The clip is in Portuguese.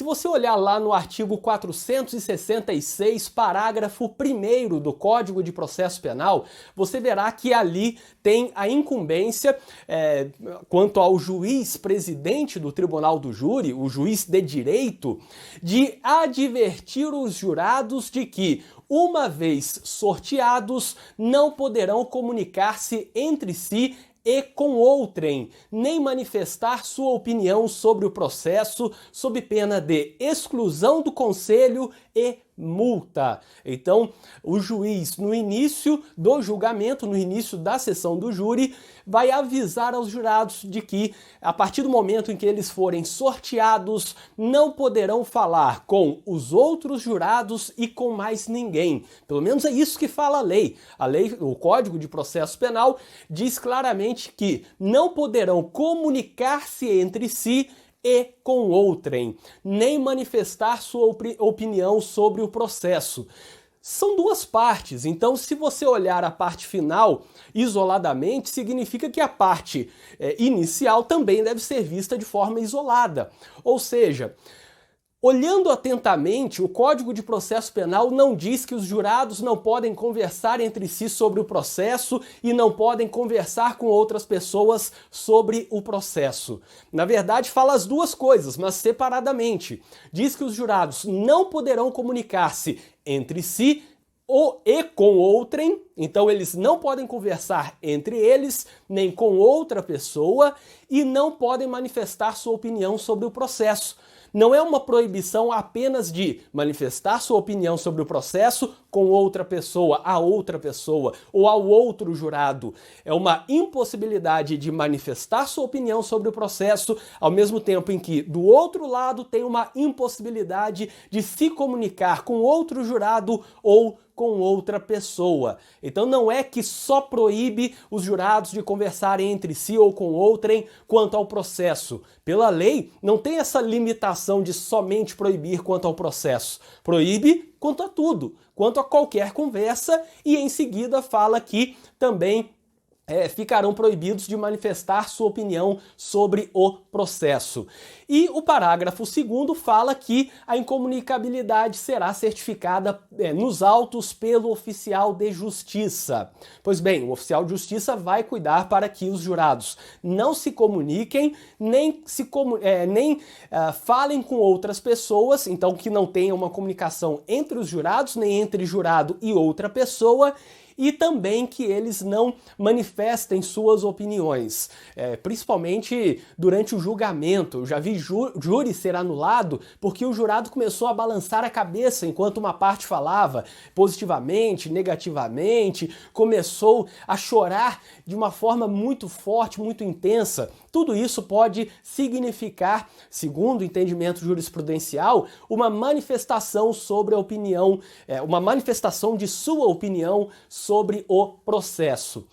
Se você olhar lá no artigo 466, parágrafo 1º do Código de Processo Penal, você verá que ali tem a incumbência quanto ao juiz presidente do Tribunal do Júri, o juiz de direito, de advertir os jurados de que, uma vez sorteados, não poderão comunicar-se entre si e com outrem, nem manifestar sua opinião sobre o processo, sob pena de exclusão do conselho e multa. Então, o juiz, no início do julgamento, no início da sessão do júri, vai avisar aos jurados de que, a partir do momento em que eles forem sorteados, não poderão falar com os outros jurados e com mais ninguém. Pelo menos é isso que fala a lei. A lei, o Código de Processo Penal, diz claramente que não poderão comunicar-se entre si e com outrem, nem manifestar sua opinião sobre o processo. São duas partes, então se você olhar a parte final isoladamente, significa que a parte inicial também deve ser vista de forma isolada. Ou seja, olhando atentamente, o Código de Processo Penal não diz que os jurados não podem conversar entre si sobre o processo e não podem conversar com outras pessoas sobre o processo. Na verdade, fala as duas coisas, mas separadamente. Diz que os jurados não poderão comunicar-se entre si e com outrem, então eles não podem conversar entre eles, nem com outra pessoa, e não podem manifestar sua opinião sobre o processo. Não é uma proibição apenas de manifestar sua opinião sobre o processo com outra pessoa, a outra pessoa ou ao outro jurado. É uma impossibilidade de manifestar sua opinião sobre o processo, ao mesmo tempo em que, do outro lado, tem uma impossibilidade de se comunicar com outro jurado ou com outra pessoa. Então não é que só proíbe os jurados de conversarem entre si ou com outrem quanto ao processo. Pela lei, não tem essa limitação de somente proibir quanto ao processo. Proíbe quanto a tudo, quanto a qualquer conversa, e em seguida fala que também ficarão proibidos de manifestar sua opinião sobre o processo. E o parágrafo 2º fala que a incomunicabilidade será certificada nos autos pelo oficial de justiça. Pois bem, o oficial de justiça vai cuidar para que os jurados não se comuniquem, nem falem com outras pessoas, então que não tenha uma comunicação entre os jurados, nem entre jurado e outra pessoa, e também que eles não manifestem suas opiniões, principalmente durante o julgamento. Eu já vi júri ser anulado porque o jurado começou a balançar a cabeça enquanto uma parte falava positivamente, negativamente, começou a chorar de uma forma muito forte, muito intensa. Tudo isso pode significar, segundo o entendimento jurisprudencial, uma manifestação sobre a opinião, uma manifestação de sua opinião sobre o processo.